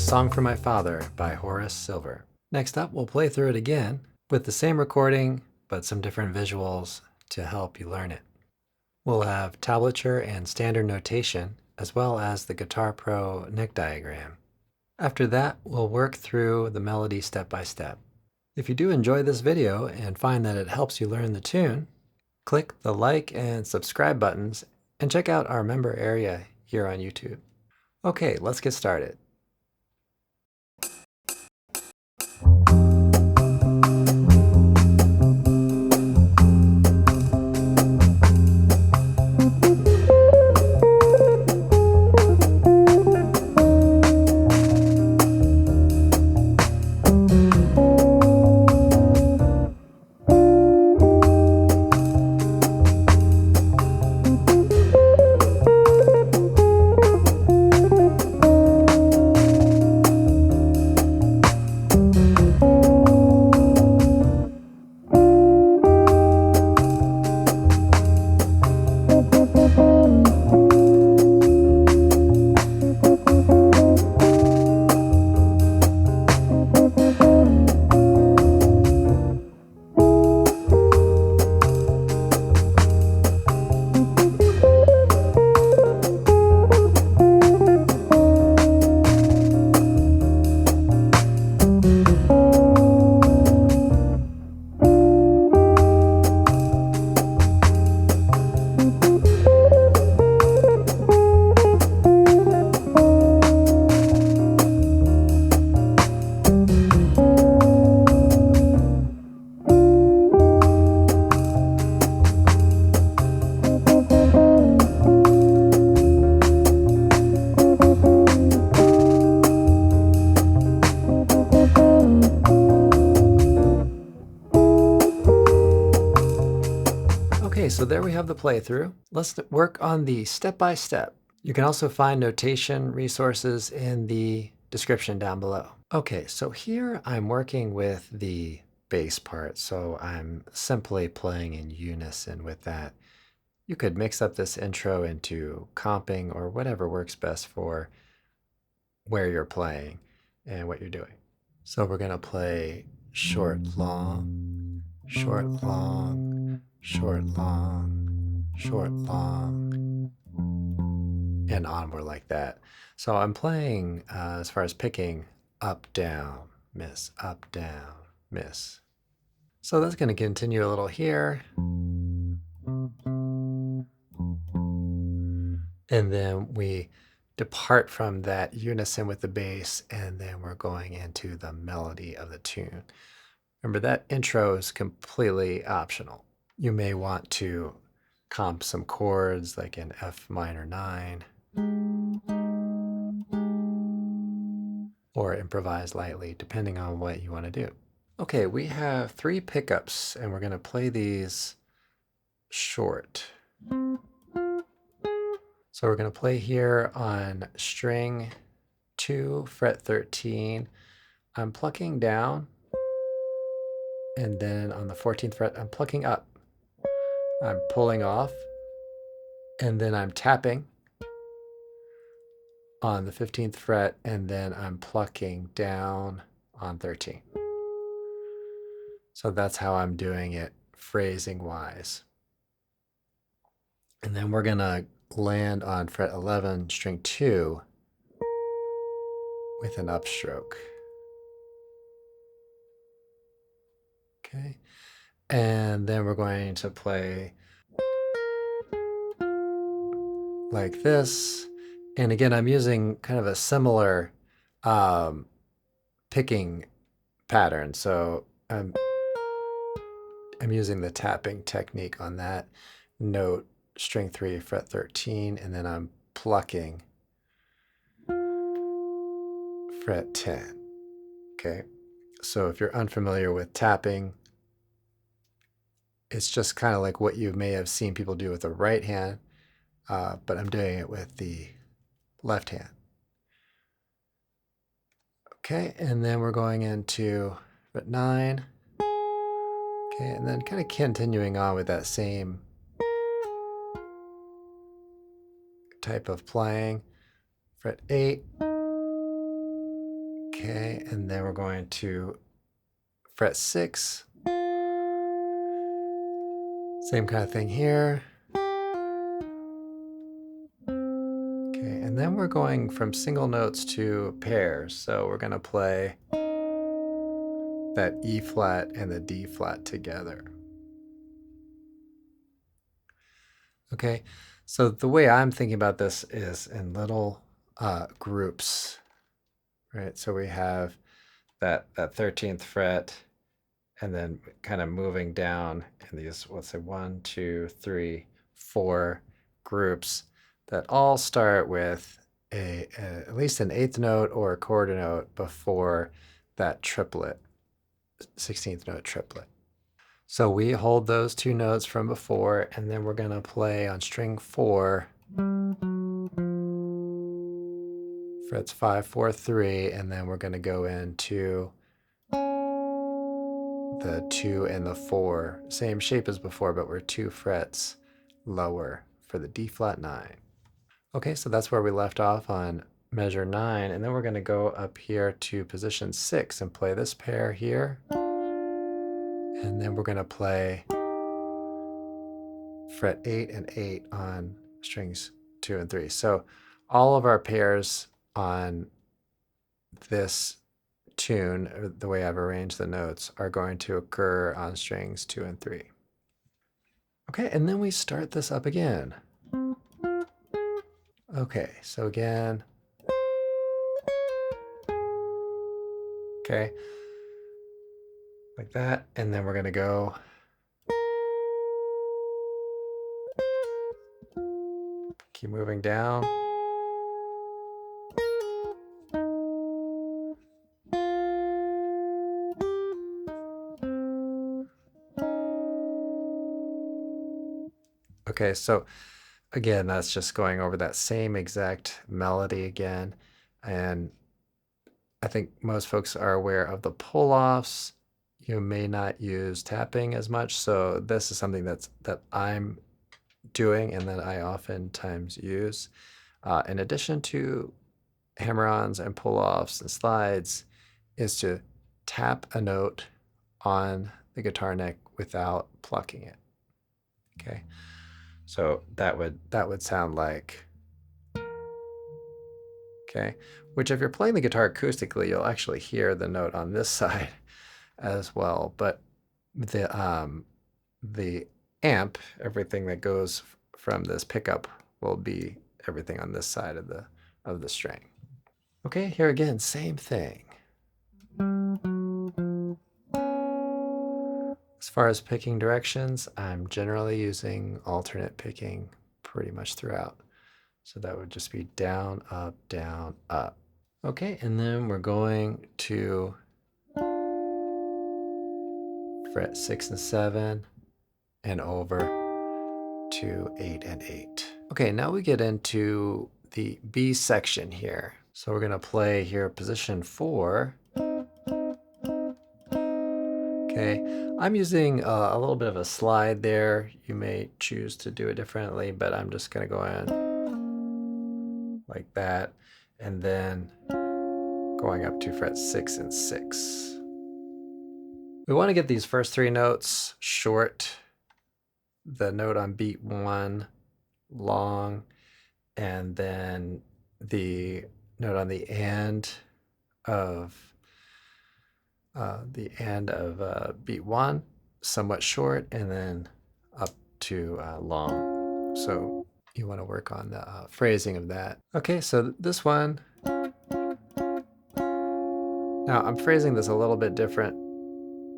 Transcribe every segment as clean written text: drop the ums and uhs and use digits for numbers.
Song for My Father by Horace Silver. Next up, we'll play through it again with the same recording, but some different visuals to help you learn it. We'll have tablature and standard notation, as well as the Guitar Pro neck diagram. After that, we'll work through the melody step by step. If you do enjoy this video and find that it helps you learn the tune, click the like and subscribe buttons and check out our member area here on YouTube. Okay, let's get started. So there we have the playthrough. Let's work on the step-by-step. You can also find notation resources in the description down below. Okay, so here I'm working with the bass part, so I'm simply playing in unison with that. You could mix up this intro into comping or whatever works best for where you're playing and what you're doing. So we're going to play short, long, short, long, short, long, short, long, and onward like that. So I'm playing, as far as picking, up, down, miss, up, down, miss. So that's going to continue a little here. And then we depart from that unison with the bass, and then we're going into the melody of the tune. Remember, that intro is completely optional. You may want to comp some chords like in F minor 9, or improvise lightly, depending on what you want to do. Okay, we have 3 pickups, and we're going to play these short. So we're going to play here on string 2, fret 13. I'm plucking down, and then on the 14th fret, I'm plucking up. I'm pulling off, and then I'm tapping on the 15th fret, and then I'm plucking down on 13. So that's how I'm doing it phrasing-wise. And then we're going to land on fret 11, string 2, with an upstroke. Okay. And then we're going to play like this. And again, I'm using kind of a similar picking pattern. So I'm using the tapping technique on that note, string 3, fret 13, and then I'm plucking fret 10. Okay. So if you're unfamiliar with tapping, it's just kind of like what you may have seen people do with the right hand, but I'm doing it with the left hand. Okay, and then we're going into fret 9. Okay, and then kind of continuing on with that same type of playing. Fret 8, Okay, and then we're going to fret 6. Same kind of thing here. Okay, and then we're going from single notes to pairs. So we're going to play that E flat and the D flat together. Okay, so the way I'm thinking about this is in little groups, right? So we have that 13th fret, and then kind of moving down in these, let's say 1, 2, 3, 4 groups that all start with at least an eighth note or a quarter note before that triplet, 16th note triplet. So we hold those two notes from before, and then we're going to play on string 4, frets 5, 4, 3, and then we're going to go into the 2 and the 4. Same shape as before, but we're 2 frets lower for the D flat 9. Okay, so that's where we left off on measure 9, and then we're going to go up here to position 6 and play this pair here. And then we're going to play fret 8 and 8 on strings 2 and 3. So all of our pairs on this tune, or the way I've arranged the notes, are going to occur on strings 2 and 3. Okay, and then we start this up again. Okay, so again. Okay, like that, and then we're going to go keep moving down. Okay, so again, that's just going over that same exact melody again. And I think most folks are aware of the pull-offs. You may not use tapping as much, so this is something that I'm doing and that I oftentimes use. In addition to hammer-ons and pull-offs and slides, is to tap a note on the guitar neck without plucking it. Okay, so that would sound like, okay, which if you're playing the guitar acoustically, you'll actually hear the note on this side as well. But the amp, everything that goes from this pickup will be everything on this side of the string. Okay, here again, same thing. As far as picking directions, I'm generally using alternate picking pretty much throughout. So that would just be down, up, down, up. Okay, and then we're going to fret 6 and 7 and over to 8 and 8. Okay, now we get into the B section here. So we're going to play here position 4. Okay, I'm using a little bit of a slide there. You may choose to do it differently, but I'm just going to go in like that, and then going up to fret 6 and 6. We want to get these first 3 notes short, the note on beat 1 long, and then the note on the end of beat 1 somewhat short, and then up to long. So you want to work on the phrasing of that. Okay, so this one. Now I'm phrasing this a little bit different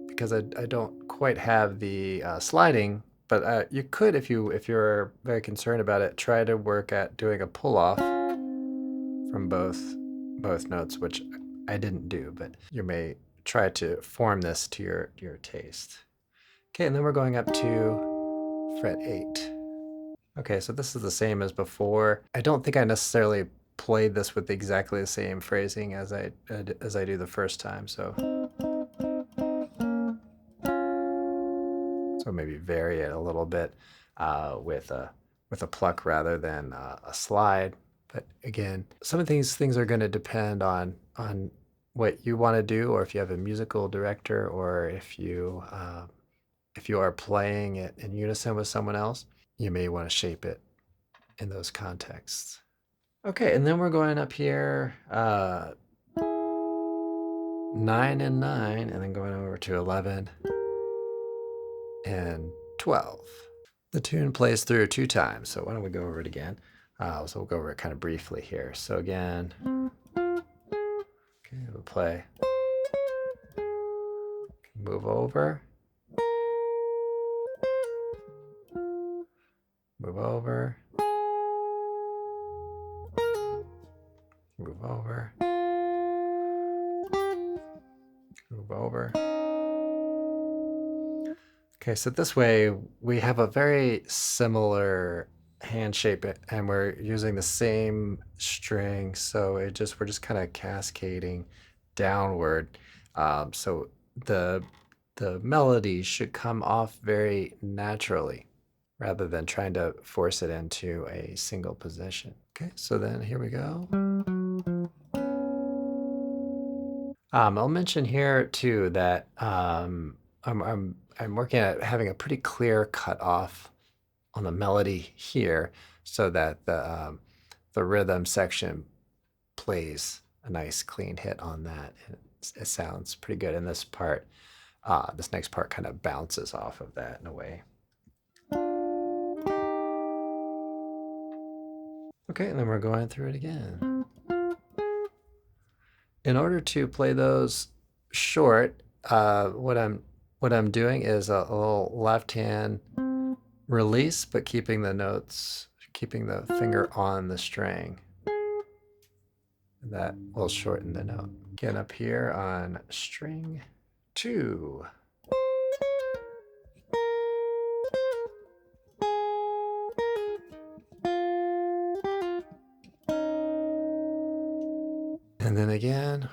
because I don't quite have the sliding, but you could, if you're very concerned about it, try to work at doing a pull off from both notes, which I didn't do, but you may try to form this to your taste. Okay, and then we're going up to fret 8. Okay, so this is the same as before. I don't think I necessarily played this with exactly the same phrasing as I do the first time, so maybe vary it a little bit with a pluck rather than a slide. But again, some of these things are going to depend on what you want to do, or if you have a musical director, or if you are playing it in unison with someone else, you may want to shape it in those contexts. Okay, and then we're going up here, 9 and 9, and then going over to 11 and 12. The tune plays through 2 times, so why don't we go over it again? So we'll go over it kind of briefly here. So again, okay, we'll play, move over, move over, move over, move over. Okay, so this way we have a very similar hand shape and we're using the same string, so we're just kind of cascading downward. So the melody should come off very naturally rather than trying to force it into a single position. Okay, so then here we go. I'll mention here too that I'm working at having a pretty clear cutoff on the melody here, so that the rhythm section plays a nice clean hit on that. It sounds pretty good. And this part, this next part, kind of bounces off of that in a way. Okay, and then we're going through it again. In order to play those short, what I'm doing is a little left hand release, but keeping the finger on the string. That will shorten the note. Again, up here on string 2. And then again,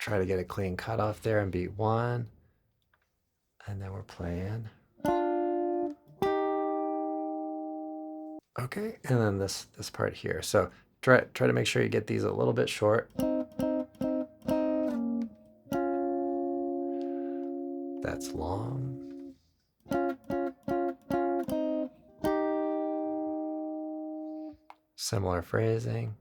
try to get a clean cutoff there and beat 1. And then we're playing. Okay, and then this part here. So try to make sure you get these a little bit short. That's long. Similar phrasing.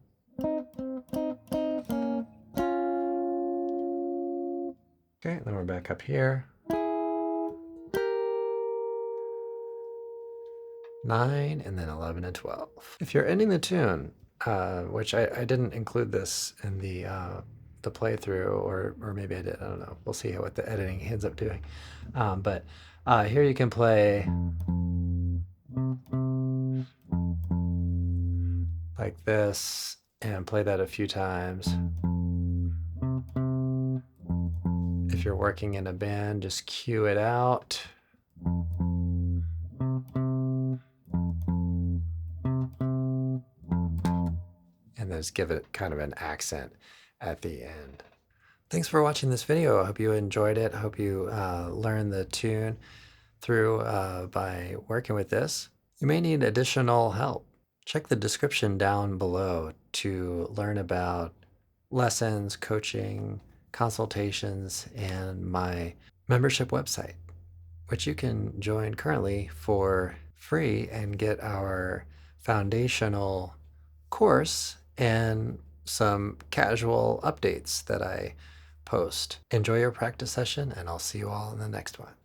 Okay, then we're back up here. 9, and then 11 and 12. If you're ending the tune, which I didn't include this in the playthrough, or maybe I did, I don't know. We'll see what the editing ends up doing. But here you can play like this and play that a few times. If you're working in a band, just cue it out. And then just give it kind of an accent at the end. Thanks for watching this video. I hope you enjoyed it. I hope you learned the tune through by working with this. You may need additional help. Check the description down below to learn about lessons, coaching, consultations, and my membership website, which you can join currently for free and get our foundational course and some casual updates that I post. Enjoy your practice session, and I'll see you all in the next one.